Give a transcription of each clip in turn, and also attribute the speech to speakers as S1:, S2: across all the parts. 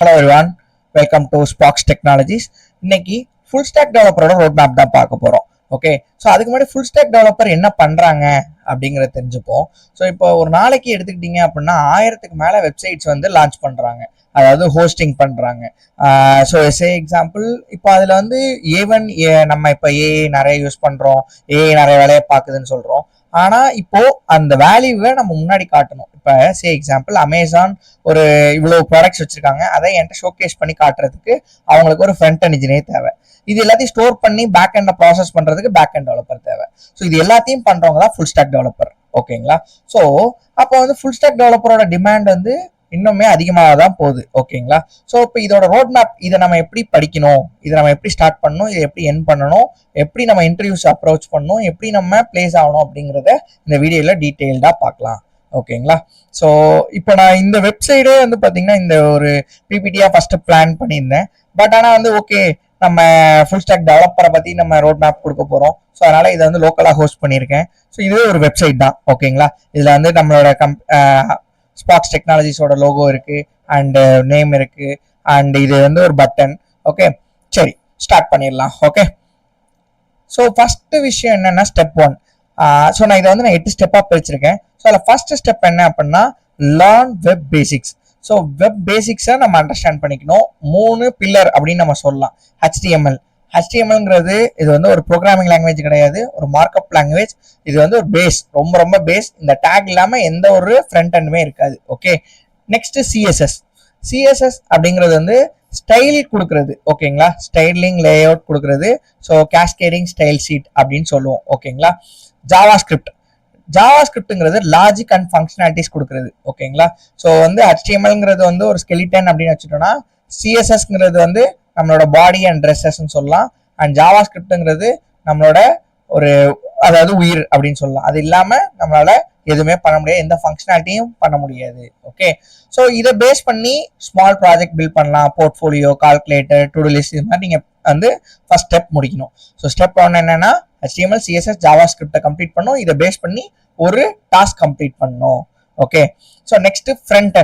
S1: Hello everyone, welcome to Sparks Technologies. இன்னைக்கு full stock டெவலப்பரோட road map தான் பார்க்க போறோம். ஓகே, ஸோ அதுக்கு முன்னாடி ஃபுல் ஸ்டாக் டெவலப்பர் என்ன பண்றாங்க அப்படிங்கிறத தெரிஞ்சுப்போம். ஸோ இப்போ ஒரு நாளைக்கு எடுத்துக்கிட்டீங்க அப்படின்னா 1000க்கு மேல வெப்சைட்ஸ் வந்து லான்ச் பண்றாங்க, அதாவது ஹோஸ்டிங் பண்றாங்க. ஸோ எக்ஸாம்பிள் இப்போ அதில் வந்து ஏவன் நம்ம இப்போ ஏஐ நிறைய யூஸ் பண்றோம், ஏஐ நிறைய வேலையை பார்க்குதுன்னு சொல்றோம். ஆனா இப்போ அந்த வேல்யூவை நம்ம முன்னாடி காட்டணும். இப்போ எக்ஸாம்பிள் அமேசான் ஒரு இவ்வளவு ப்ராடக்ட்ஸ் வச்சிருக்காங்க, அதை என்கிட்ட ஷோகேஸ் பண்ணி காட்டுறதுக்கு அவங்களுக்கு ஒரு ஃப்ரண்ட் அண்ட் இன்ஜினியர் தேவை. இது எல்லாத்தையும் ஸ்டோர் பண்ணி பேக் எண்ட் ப்ராசஸ் பண்றதுக்கு பேக் எண்ட் டெவலப்பர் தேவை. ஸோ இது எல்லாத்தையும் பண்றவங்க தான் ஃபுல் ஸ்டாக் டெவலப்பர். ஓகேங்களா? ஸோ அப்போ வந்து ஃபுல் ஸ்டாக் டெவலப்பரோட டிமாண்ட் வந்து இன்னுமே அதிகமாக தான் போகுது. ஓகேங்களா? ஸோ இப்போ இதோட ரோட் மேப், இதை நம்ம எப்படி படிக்கணும், இதை நம்ம எப்படி ஸ்டார்ட் பண்ணணும், இதை எப்படி என் பண்ணணும், எப்படி நம்ம இன்டர்வியூஸ் அப்ரோச் பண்ணணும், எப்படி நம்ம பிளேஸ் ஆகணும் அப்படிங்கிறத இந்த வீடியோவில் டீட்டெயில்டாக பார்க்கலாம். ஓகேங்களா? ஸோ இப்போ நான் இந்த வெப்சைடே வந்து பார்த்தீங்கன்னா இந்த ஒரு பிபிடியாக ஃபர்ஸ்ட் பிளான் பண்ணியிருந்தேன். பட் ஆனால் வந்து ஓகே, நம்ம ஃபுல் ஸ்டாக் டெவலப்பரை பற்றி நம்ம ரோட் மேப் கொடுக்க போகிறோம். ஸோ அதனால இதை வந்து லோக்கலாக ஹோஸ்ட் பண்ணியிருக்கேன். ஸோ இதுவே ஒரு வெப்சைட் தான். ஓகேங்களா? இதில் வந்து நம்மளோட ஸ்பார்க்ஸ் டெக்னாலஜிஸோட லோகோ இருக்கு அண்ட் நேம் இருக்கு அண்ட் இது வந்து ஒரு பட்டன். ஓகே, சரி ஸ்டார்ட் பண்ணிடலாம். ஓகே, ஸோ ஃபர்ஸ்ட் விஷயம் என்னன்னா ஸ்டெப் 1. ஸோ நான் இதை வந்து நான் 8 ஸ்டெப்பாக பிரிச்சிருக்கேன். ஸோ அதில் ஃபர்ஸ்ட் ஸ்டெப் என்ன அப்படின்னா learn web basics. So web பேசிக்ஸை நம்ம அண்டர்ஸ்டாண்ட் பண்ணிக்கணும். 3 பில்லர் அப்படின்னு நம்ம சொல்லலாம். HTMLங்கிறது இது வந்து ஒரு ப்ரோக்ராமிங் லாங்குவேஜ் கிடையாது, ஒரு மார்க்அப் லாங்குவேஜ். இது வந்து ஒரு பேஸ், ரொம்ப ரொம்ப பேஸ். இந்த டேக் இல்லாமல் எந்த ஒரு ஃப்ரண்ட் எண்டுமே இருக்காது. ஓகே, நெக்ஸ்ட் சிஎஸ்எஸ் அப்படிங்கிறது வந்து ஸ்டைல் கொடுக்கறது. ஓகேங்களா? ஸ்டைலிங் லே அவுட் கொடுக்கறது. ஸோ கேஸ்கேடிங் ஸ்டைல் ஷீட் அப்படின்னு சொல்லுவோம். ஓகேங்களா? ஜாவாஸ்கிரிப்ட்ங்கிறது லாஜிக் அண்ட் ஃபங்க்ஷனாலிட்டிஸ் கொடுக்கறது. ஓகேங்களா? ஸோ வந்து HTMLங்கிறது வந்து ஒரு ஸ்கெலிட்டன் அப்படின்னு வச்சுட்டோம்னா, சிஎஸ்எஸ்ங்கிறது வந்து நம்மளோட பாடி அண்ட் ட்ரெஸ்ஸஸ்ன்னு சொல்லலாம். அண்ட் ஜாவாஸ்கிரிப்ட்ங்கிறது நம்மளோட ஒரு அதாவது உயிர் அப்படின்னு சொல்லலாம். அது இல்லாம நம்மளால எதுவுமே பண்ண முடியாது, எந்த ஃபங்க்ஷனாலிட்டியும் பண்ண முடியாது. ஓகே, ஸோ இதை பேஸ் பண்ணி ஸ்மால் ப்ராஜெக்ட் பில்ட் பண்ணலாம். Portfolio, calculator, to do list, இது மாதிரி நீங்க வந்து ஃபர்ஸ்ட் ஸ்டெப் முடிக்கணும். ஸோ ஸ்டெப் 1 என்னன்னா HTML, CSS, ஜாவாஸ்கிரிப்டை கம்ப்ளீட் பண்ணணும். இதை பேஸ் பண்ணி ஒரு டாஸ்க் கம்ப்ளீட் பண்ணணும். Okay, so next front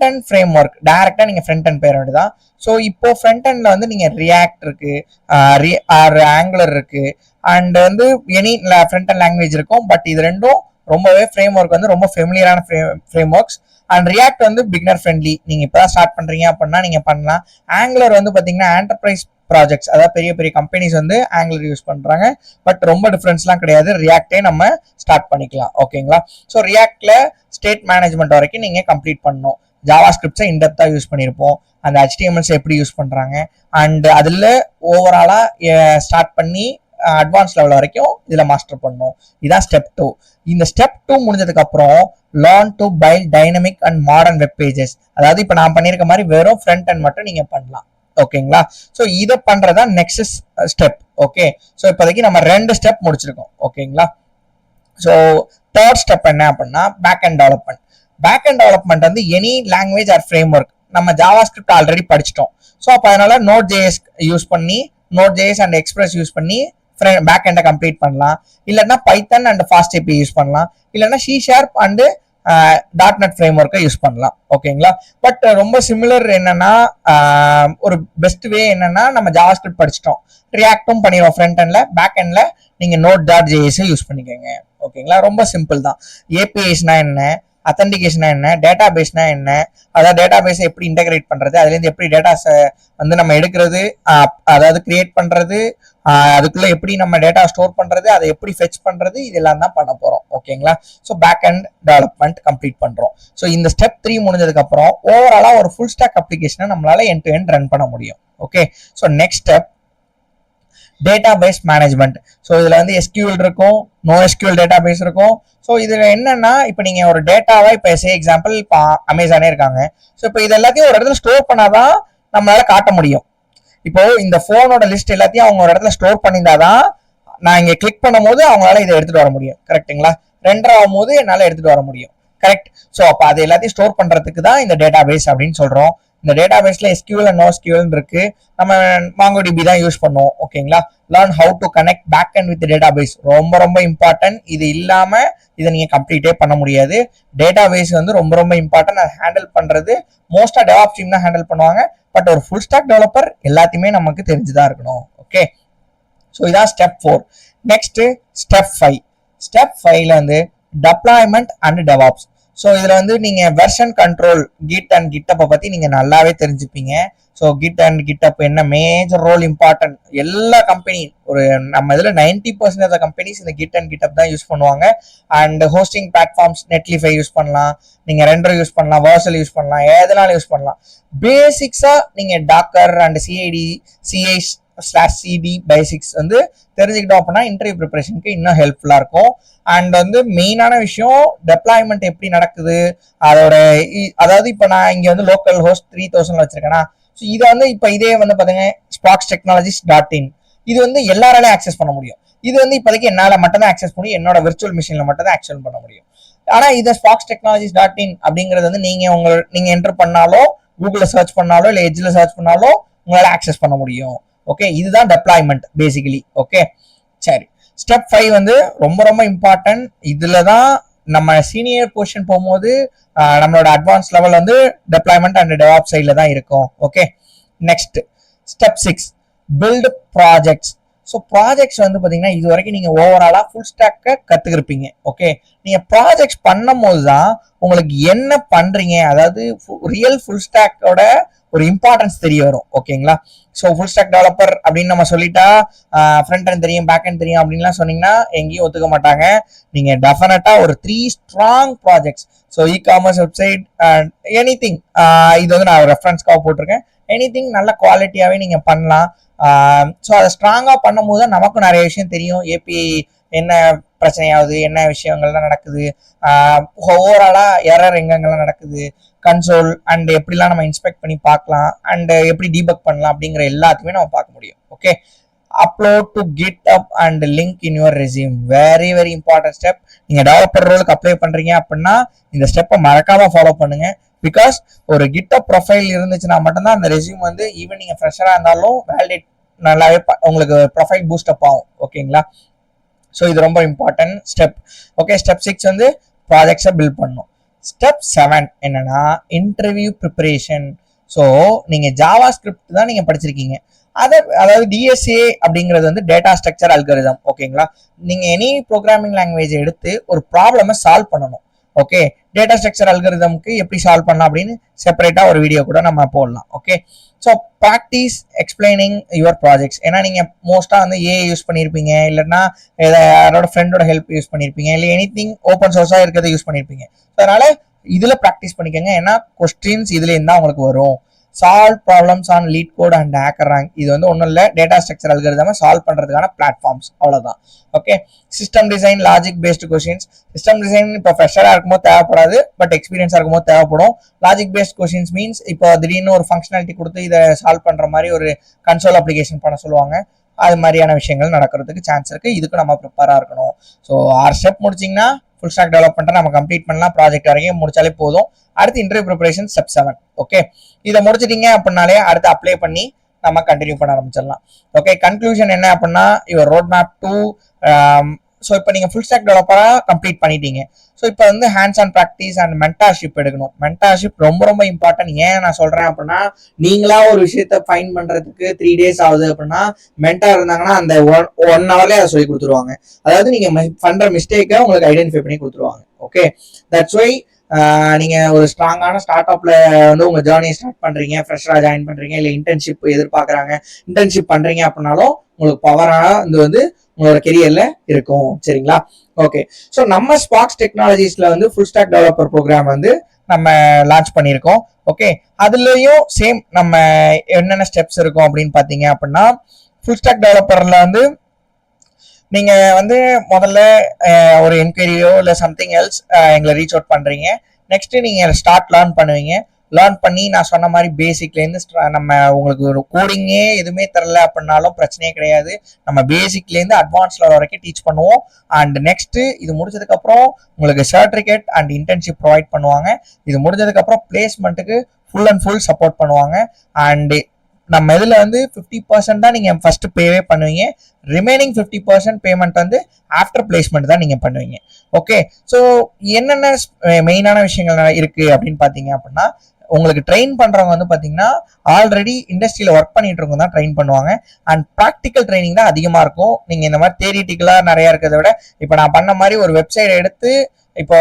S1: and frame work. டைரக்டா நீங்க ஃப்ரண்ட் அண்ட் பேர் தான். ஸோ இப்போ ஃப்ரண்ட் அண்ட்ல வந்து நீங்க ரியாக்ட் இருக்கு, ஆங்குலர் இருக்கு அண்ட் வந்து எனி ஃப்ரண்ட் அண்ட் லாங்குவேஜ் இருக்கும். பட் இது ரெண்டும் ரொம்பவே ஃப்ரேம் ஒர்க் வந்து ரொம்ப ஃபெமிலியரான ஃப்ரேம் ஒர்க்ஸ். அண்ட் ரியாக்ட் வந்து பிகினர் ஃப்ரெண்ட்லி. நீங்க இப்பதான் ஸ்டார்ட் பண்றீங்க அப்படின்னா நீங்க பண்ணலாம். ஆங்குலர் வந்து பாத்தீங்கன்னா என்டர்பிரைஸ் ப்ராஜெக்ட்ஸ், அதாவது பெரிய பெரிய கம்பெனிஸ் வந்து ஆங்குலர் யூஸ் பண்றாங்க. பட் ரொம்ப டிஃபரன்ஸ்லாம் கிடையாது, ரியாக்டே நம்ம ஸ்டார்ட் பண்ணிக்கலாம். ஓகேங்களா? ஸோ ரியாக்ட்ல ஸ்டேட் மேனேஜ்மெண்ட் வரைக்கும் நீங்க கம்ப்ளீட் பண்ணணும். ஜாவாஸ்கிரிப்ட்ஸை இன்டெப்தா யூஸ் பண்ணியிருப்போம். அந்த HTMLs எப்படி யூஸ் பண்றாங்க அண்ட் அதுல ஓவராலா ஸ்டார்ட் பண்ணி அட்வான்ஸ் லெவல் வரைக்கும் இதுல மாஸ்டர் பண்ணணும். இதான் ஸ்டெப் 2. இந்த ஸ்டெப் 2 முடிஞ்சதுக்கு அப்புறம் learn to build dynamic and modern web pages. அதாவது இப்ப நான் பண்ணிருக்க மாதிரி வெறும் ஃப்ரண்ட் அண்ட் மட்டும் நீங்க பண்ணலாம். ஓகேங்களா? ஸோ இதை பண்றதா நெக்ஸ்ட் ஸ்டெப். ஓகே, ஸோ இப்போதைக்கு நம்ம 2 ஸ்டெப் முடிச்சிருக்கோம். ஓகேங்களா? ஸோ தேர்ட் ஸ்டெப் என்ன அப்படின்னா பேக் அண்ட் டெவலப்மெண்ட் வந்து any language or framework. நம்ம ஜாவாஸ்கிரிப்ட் ஆல்ரெடி படிச்சிட்டோம். ஸோ அப்போ அதனால Node.js யூஸ் பண்ணி, Node.js அண்ட் எக்ஸ்பிரஸ் யூஸ் பண்ணி பேக் எண்டை கம்ப்ளீட் பண்ணலாம். இல்லைன்னா Python and Fast API use பண்ணலாம். இல்லைன்னா C# அண்ட் .NET ஃப்ரேம் ஒர்க்கை யூஸ் பண்ணலாம். ஓகேங்களா? பட் ரொம்ப சிமிலர் என்னன்னா ஒரு பெஸ்ட் வே என்னன்னா நம்ம ஜாவாஸ்கிரிப்ட் படிச்சிட்டோம், ரியாக்டும் பண்ணிடுவோம் ஃப்ரண்ட் எண்ட்ல. பேக் எண்ட்ல நீங்க Node.js யூஸ் பண்ணிக்கோங்க. ஓகேங்களா? ரொம்ப சிம்பிள் தான். APIஸ்னா என்ன, அத்தன்டிகேஷனா என்ன, டேட்டா பேஸ்னா என்ன, அதாவது டேட்டா பேஸை எப்படி இன்டகிரேட் பண்றது, அதுல இருந்து எப்படி டேட்டாஸை வந்து நம்ம எடுக்கிறது, அதாவது கிரியேட் பண்றது, அதுக்குள்ள எப்படி நம்ம டேட்டா ஸ்டோர் பண்றது, அதை எப்படி ஃபெச் பண்றது, இதெல்லாம் தான் பண்ண போறோம். ஓகேங்களா? So back end development complete பண்றோம். ஸோ இந்த ஸ்டெப் 3 முடிஞ்சதுக்கு அப்புறம் ஓவராலா ஒரு ஃபுல் ஸ்டாக் அப்ளிகேஷனை நம்மளால எண்ட் டு எண்ட் ரன் பண்ண முடியும். Okay, so next step database management. So இதுல வந்து SQL இருக்கும், NoSQL டேட்டாபேஸ் இருக்கும். ஸோ இதுல என்னன்னா இப்போ நீங்க ஒரு டேட்டாவை இப்போ எக்ஸாம்பிள் இப்போ அமேசானே இருக்காங்க. ஸோ இப்போ இது எல்லாத்தையும் ஒரு இடத்துல ஸ்டோர் பண்ணாதான் நம்மளால காட்ட முடியும். இப்போ இந்த போனோட லிஸ்ட் எல்லாத்தையும் அவங்க ஒரு இடத்துல ஸ்டோர் பண்ணியிருந்தாதான் நான் இங்க கிளிக் பண்ணும் போது அவங்களால இதை எடுத்துட்டு வர முடியும். கரெக்டுங்களா? ரெண்டர் ஆகும் போது என்னால எடுத்துட்டு வர முடியும். கரெக்ட்? ஸோ அப்போ அது எல்லாத்தையும் ஸ்டோர் பண்றதுக்கு தான் இந்த டேட்டாபேஸ் அப்படின்னு சொல்றோம். இந்த டேட்டா பேஸ்ல SQL அண்ட் NoSQL இருக்கு. நம்ம MongoDB தான் யூஸ் பண்ணுவோம். ஓகேங்களா. Learn how to connect back end with database ரொம்ப ரொம்ப இம்பார்ட்டன்ட். இது இல்லாம இதை நீங்க கம்ப்ளீட்டே பண்ண முடியாது. டேட்டா பேஸ் வந்து ரொம்ப ரொம்ப இம்பார்ட்டன்ட். அதை ஹேண்டில் பண்றது மோஸ்டா DevOps டீம் தான் ஹேண்டில் பண்ணுவாங்க. பட் ஒரு ஃபுல் ஸ்டாக் டெவலப்பர் எல்லாத்தையுமே நமக்கு தெரிஞ்சுதான் இருக்கணும். ஓகே, ஸோ இதான் ஸ்டெப் 4. Next step 5. ஸ்டெப் 5ல வந்து டெப்ளாய்மெண்ட் அண்ட் டெவாப்ஸ். ஸோ இதுல வந்து நீங்க வெர்ஷன் கண்ட்ரோல், கிட் அண்ட் கிட்டப்பை பத்தி நீங்க நல்லாவே தெரிஞ்சுப்பீங்க. ஸோ கிட் அண்ட் கிட்டப் என்ன மேஜர் ரோல் இம்பார்ட்டன்ட். எல்லா கம்பெனி ஒரு நம்ம இதுல 90% ஆஃப் கம்பெனிஸ் இந்த கிட் அண்ட் கிட்டப் தான் யூஸ் பண்ணுவாங்க. And hosting platforms Netlify use பண்ணலாம், நீங்க ரெண்டர் யூஸ் பண்ணலாம், வர்சல் யூஸ் பண்ணலாம், எதனாலும் யூஸ் பண்ணலாம். பேசிக்ஸா நீங்க டாக்கர் அண்ட் CI/CD பேசிக்ஸ் வந்து தெரிஞ்சுக்கிட்டோம் அப்படின்னா இன்டர்வியூ ப்ரிப்பரேஷனுக்கு இன்னும் ஹெல்ப்ஃபுல்லா இருக்கும். அண்ட் வந்து மெயினான விஷயம் டெப்ளாய்மெண்ட் எப்படி நடக்குது அதோட, அதாவது இப்போ நான் இங்க வந்து லோக்கல் ஹோஸ்ட் 3000 வச்சிருக்கேன்னா, ஸோ இதை வந்து இப்போ இதே வந்து பாத்தீங்க sparkstechnologies.in இது வந்து எல்லாராலையும் ஆக்சஸ் பண்ண முடியும். இது வந்து இப்போதைக்கு என்னால மட்டும் தான் ஆக்சஸ் முடியும், என்னோட விர்ச்சுவல் மிஷின்ல மட்டும் தான் ஆக்சஸ் பண்ண முடியும். ஆனா இதை sparkstechnologies.in அப்படிங்கிறது வந்து நீங்க என்டர் பண்ணாலோ, கூகுள்ல சர்ச் பண்ணாலோ, இல்ல எட்ஜ்ல சர்ச் பண்ணாலோ உங்களால ஆக்சஸ் பண்ண முடியும். ஓகே, இதுதான் டெப்ளாய்மெண்ட் பேசிக்கலி. ஓகே, சரி. ஸ்டெப் 5 வந்து ரொம்ப ரொம்ப இம்பார்ட்டன்ட். இதுலதான் நம்ம சீனியர் பொசிஷன் போகும்போது நம்மளோட அட்வான்ஸ் லெவல் வந்து டெப்ளாய்மெண்ட் அண்ட் டெவாப் சைட்ல தான் இருக்கும். Okay, next step 6 build projects. So projects வந்து பாத்தீங்கன்னா இது வரைக்கும் நீங்க ஓவராலா ஃபுல் ஸ்டாக்க கத்துக்கிருப்பீங்க. ஓகே, நீங்க ப்ராஜெக்ட்ஸ் பண்ணும் போதுதான் உங்களுக்கு என்ன பண்றீங்க, அதாவது ரியல் ஃபுல் ஸ்டாக்கோட ஒரு இம்பார்ட்டன்ஸ் தெரிய வரும். ஓகேங்களா. ஸோ ஃபுல் ஸ்டாக் டெவலப்பர் அப்படின்னு நம்ம சொல்லிட்டா ஃப்ரண்ட் அண்ட் தெரியும், பேக் அண்ட் தெரியும் அப்படின்லாம் சொன்னீங்கன்னா எங்கேயும் ஒத்துக்க மாட்டாங்க. நீங்க டெஃபினட்டா ஒரு 3 strong projects, so e-commerce website anything, இது வந்து நான் ரெஃபரன்ஸ்க்காக போட்டிருக்கேன். எனிதிங் நல்ல குவாலிட்டியாவே நீங்க பண்ணலாம். ஸோ அதை ஸ்ட்ராங்கா பண்ணும் போது நமக்கும் நிறைய விஷயம் தெரியும். ஏபிஐ என்ன பிரச்சனையாவது, என்ன விஷயங்கள்லாம் நடக்குது, ஓவராலா எரர் எங்கெங்கெல்லாம் நடக்குது, கன்சோல் அண்ட் எப்படிலாம் நம்ம இன்ஸ்பெக்ட் பண்ணி பார்க்கலாம், அண்ட் எப்படி டீபக் பண்ணலாம் அப்படிங்கிற எல்லாத்தையுமே நம்ம பார்க்க முடியும். Okay, upload to GitHub and link in your resume. Very very important step. நீங்க டெவலப்பர் ரோலுக்கு அப்ளை பண்றீங்க அப்படின்னா இந்த ஸ்டெப்பை மறக்காம ஃபாலோ பண்ணுங்க. பிகாஸ் ஒரு GitHub ப்ரொஃபைல் இருந்துச்சுன்னா மட்டும்தான் அந்த ரெஸ்யூம் வந்து ஈவன் நீங்க ஃப்ரெஷரா இருந்தாலும் வேலிடேட் நல்லாவே உங்களுக்கு ப்ரொஃபைல் பூஸ்ட் அப் ஆகும். ஓகேங்களா. ஸோ இது ரொம்ப இம்பார்ட்டன்ட் ஸ்டெப். ஓகே, ஸ்டெப் 6 வந்து ப்ராஜெக்ட்ஸை பில்ட் பண்ணும். ஸ்டெப் 7 என்னன்னா இன்டர்வியூ ப்ரிப்பரேஷன். ஸோ நீங்க ஜாவா ஸ்கிரிப்ட் தான் நீங்க படிச்சிருக்கீங்க. அதாவது DSA அப்படிங்கிறது வந்து டேட்டா ஸ்ட்ரக்சர் அல்காரிதம். ஓகேங்களா. நீங்க எனி ப்ரோக்ராமிங் லாங்குவேஜ் எடுத்து ஒரு ப்ராப்ளமை சால்வ் பண்ணணும். ஓகே, டேட்டா ஸ்ட்ரக்சர் அல்காரிதம்க்கு எப்படி சால்வ் பண்ணலாம் அப்படின்னு செப்பரேட்டா ஒரு வீடியோ கூட நம்ம போடலாம். Okay, so practice explaining your projects. ஏன்னா நீங்க மோஸ்டா வந்து ஏஐ யூஸ் பண்ணியிருப்பீங்க, இல்லைன்னா யாரோட ஃப்ரெண்டோட ஹெல்ப் யூஸ் பண்ணியிருப்பீங்க, இல்லை எனிதிங் ஓப்பன் சோர்ஸா இருக்கிறத யூஸ் பண்ணியிருப்பீங்க. அதனால இதுல ப்ராக்டிஸ் பண்ணிக்கோங்க. ஏன்னா கொஸ்டின்ஸ் இதுல இருந்தா உங்களுக்கு வரும். Solve problems on LeetCode and HackerRank. இது வந்து ஒன்றும் இல்லை, டேட்டா ஸ்ட்ரக்சர் அல்காரிதம் சால்வ் பண்றதுக்கான பிளாட்ஃபார்ம்ஸ், அவ்வளவுதான். Okay, system design, logic based questions. System design இப்போ ஃப்ரெஷரா இருக்கும்போது தேவைப்படாது, பட் எக்ஸ்பீரியன்ஸா இருக்கும்போது தேவைப்படும். லாஜிக் பேஸ்ட் கொஸ்டின்ஸ் மீன்ஸ் இப்போ திடீர்னு ஒரு ஃபங்க்ஷனாலிட்டி கொடுத்து இதை சால்வ் பண்ற மாதிரி ஒரு கன்சோல் அப்ளிகேஷன் பண்ண சொல்லுவாங்க. அது மாதிரியான விஷயங்கள் நடக்கிறதுக்கு சான்ஸ் இருக்கு. இதுக்கு நம்ம ப்ரிப்பேரா இருக்கணும். ஸோ 6 ஸ்டெப் முடிச்சிங்கன்னா ஃபுல் ஸ்டாக் டெவலப்மெண்ட்டை நம்ம கம்ப்ளீட் பண்ணலாம். ப்ராஜெக்ட் வரைக்கும் முடிச்சாலே போதும். அடுத்து இன்டர்வியூ ப்ரிப்பரேஷன் ஸ்டெப் 7. ஓகே, இதை முடிச்சிட்டீங்க அப்படின்னாலே அடுத்து அப்ளை பண்ணி நம்ம கண்டினியூ பண்ண ஆரம்பிச்சிடலாம். ஓகே, கன்க்ளூஷன் என்ன அப்படின்னா your road map to. So இப்போ நீங்கள் ஃபுல் ஸ்டாக் டெவலப்பராக கம்ப்ளீட் பண்ணிட்டீங்க. ஸோ இப்போ வந்து hands on practice and mentorship எடுக்கணும். மென்டார்ஷிப் ரொம்ப ரொம்ப இம்பார்ட்டன்ட். ஏன் நான் சொல்றேன் அப்படின்னா, நீங்களா ஒரு விஷயத்த ஃபைன் பண்றதுக்கு 3 days ஆகுது அப்படின்னா மென்டார் இருந்தாங்கன்னா அந்த 1 hourலயே அதை சொல்லி கொடுத்துருவாங்க. அதாவது நீங்க பண்ற மிஸ்டேக்கை உங்களுக்கு ஐடென்டிஃபை பண்ணி கொடுத்துருவாங்க. ஓகே, தட்ஸ் வை நீங்க ஒரு ஸ்ட்ராங்கான ஸ்டார்ட் அப்ல வந்து உங்க ஜேர்னியை ஸ்டார்ட் பண்றீங்க, ஃப்ரெஷரா ஜாயின் பண்றீங்க, இல்லை இன்டர்ன்ஷிப் எதிர்பார்க்கறாங்க, இன்டர்ன்ஷிப் பண்றீங்க அப்படின்னாலும் உங்களுக்கு பவரான இது வந்து உங்களோட கெரியர்ல இருக்கும். சரிங்களா. ஓகே, ஸோ நம்ம ஸ்பார்க்ஸ் டெக்னாலஜிஸ்ல வந்து ஃபுல் ஸ்டாக் டெவலப்பர் ப்ரோக்ராம் வந்து நம்ம லான்ச் பண்ணியிருக்கோம். ஓகே, அதுலயும் சேம் நம்ம என்னென்ன ஸ்டெப்ஸ் இருக்கும் அப்படின்னு பாத்தீங்க அப்படின்னா, ஃபுல் ஸ்டாக் டெவலப்பர்ல வந்து நீங்க வந்து முதல்ல ஒரு என்கொயரியோ இல்லை சம்திங் எல்ஸ் எங்களை ரீச் அவுட் பண்றீங்க. நெக்ஸ்ட் நீங்க ஸ்டார்ட் லேர்ன் பண்ணுவீங்க. லேர்ன் பண்ணி நான் சொன்ன மாதிரி பேசிக்லேருந்து நம்ம உங்களுக்கு ஒரு கோடிங்கே எதுவுமே தெரில அப்படின்னாலும் பிரச்சனையே கிடையாது. நம்ம பேசிக்லேருந்து அட்வான்ஸ் லெவல் வரைக்கும் டீச் பண்ணுவோம். அண்ட் நெக்ஸ்ட் இது முடிஞ்சதுக்கப்புறம் உங்களுக்கு சர்டிஃபிகேட் அண்ட் இன்டர்ன்ஷிப் ப்ரொவைட் பண்ணுவாங்க. இது முடிஞ்சதுக்கப்புறம் பிளேஸ்மெண்ட்டுக்கு ஃபுல் அண்ட் ஃபுல் சப்போர்ட் பண்ணுவாங்க. அண்ட் நம்ம இதில் வந்து 50% தான் நீங்கள் ஃபர்ஸ்ட் பேவே பண்ணுவீங்க. ரிமைனிங் 50% பேமெண்ட் வந்து ஆஃப்டர் பிளேஸ்மெண்ட் தான் நீங்கள் பண்ணுவீங்க. ஓகே, ஸோ என்னென்ன மெயினான விஷயங்கள் இருக்கு அப்படின்னு பார்த்தீங்க அப்படின்னா, உங்களுக்கு ட்ரெயின் பண்றவங்க வந்து பாத்தீங்கன்னா ஆல்ரெடி இண்டஸ்ட்ரியில ஒர்க் பண்ணிட்டு இருக்கவங்க தான் ட்ரெயின் பண்ணுவாங்க. அண்ட் ப்ராக்டிக்கல் ட்ரைனிங் தான் அதிகமா இருக்கும். நீங்க இந்த மாதிரி தியரிட்டிக்கலா நிறைய இருக்கிறத விட இப்போ நான் பண்ண மாதிரி ஒரு வெப்சைட் எடுத்து இப்போ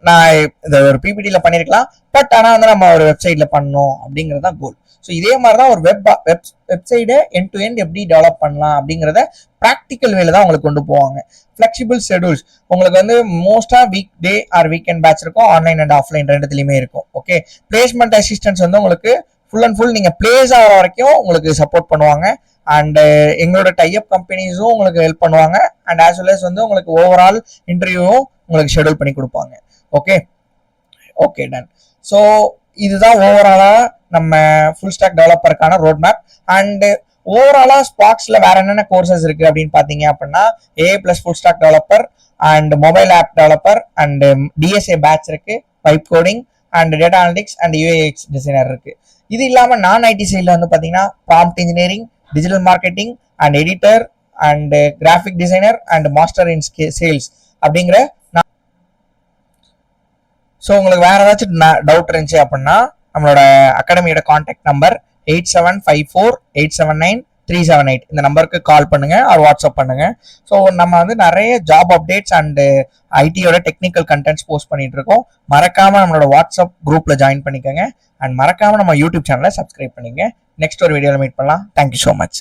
S1: நான் இந்த ஒரு பிபிடியில பண்ணிருக்கலாம், பட் ஆனா வந்து நம்ம ஒரு வெப்சைட்ல பண்ணணும் அப்படிங்கிறது தான் கோல். ஸோ இதே மாதிரி தான் ஒரு வெப்சைட்டை எண்ட் டு எண்ட் எப்படி டெவலப் பண்ணலாம் அப்படிங்கிறத ப்ராக்டிக்கல் வேலை தான் உங்களுக்கு கொண்டு போவாங்க. ஃபிளெக்சிபிள் ஷெடியூல்ஸ் உங்களுக்கு வந்து மோஸ்டா weekday or weekend batch இருக்கும், ஆன்லைன் அண்ட் ஆஃப்லைன் ரெண்டுத்துலயுமே இருக்கும். ஓகே, பிளேஸ்மெண்ட் அசிஸ்டன்ஸ் வந்து உங்களுக்கு ஃபுல் அண்ட் ஃபுல் நீங்க பிளேஸ் ஆகிற வரைக்கும் உங்களுக்கு சப்போர்ட் பண்ணுவாங்க. அண்ட் எங்களோட டைப் கம்பெனிஸும் உங்களுக்கு ஹெல்ப் பண்ணுவாங்க. அண்ட் ஆஸ் வெல் அஸ் வந்து உங்களுக்கு ஓவரால் இன்டர்வியூவும் உங்களுக்கு ஷெடியூல் பண்ணி கொடுப்பாங்க. Okay okay done. ஸோ இதுதான் ஓவராலா நம்ம ஃபுல் ஸ்டாக் டெவலப்பருக்கான ரோட் மேப். அண்ட் ஓவராலா ஸ்பார்க்ஸ்ல வேற என்னென்ன கோர்சஸ் இருக்கு அப்படின்னு பாத்தீங்க அப்படின்னா, A+ full stack developer and mobile app developer and DSA batch இருக்கு, பைப் coding and data analytics and UX designer இருக்கு. இது இல்லாம நான் ஐடி சைட்ல வந்து பாத்தீங்கன்னா prompt engineering, digital marketing and editor and graphic designer and master in sales அப்படிங்கிற. ஸோ உங்களுக்கு வேற ஏதாச்சும் டவுட் இருந்துச்சு அப்படின்னா நம்மளோட அகாடமியோட கான்டாக்ட் நம்பர் 8754879378 இந்த நம்பருக்கு கால் பண்ணுங்க ஆர் வாட்ஸ்அப் பண்ணுங்க. ஸோ நம்ம வந்து நிறைய ஜாப் அப்டேட்ஸ் அண்ட் ஐடியோட டெக்னிக்கல் கண்டென்ட்ஸ் போஸ்ட் பண்ணிட்டு இருக்கோம். மறக்காம நம்மளோட வாட்ஸ்அப் குரூப்ல ஜாயின் பண்ணிக்கோங்க. அண்ட் மறக்காம நம்ம யூடியூப் சேனலை சப்ஸ்கிரைப் பண்ணிங்க. நெக்ஸ்ட் ஒரு வீடியோவில் மீட் பண்ணலாம். Thank you so much.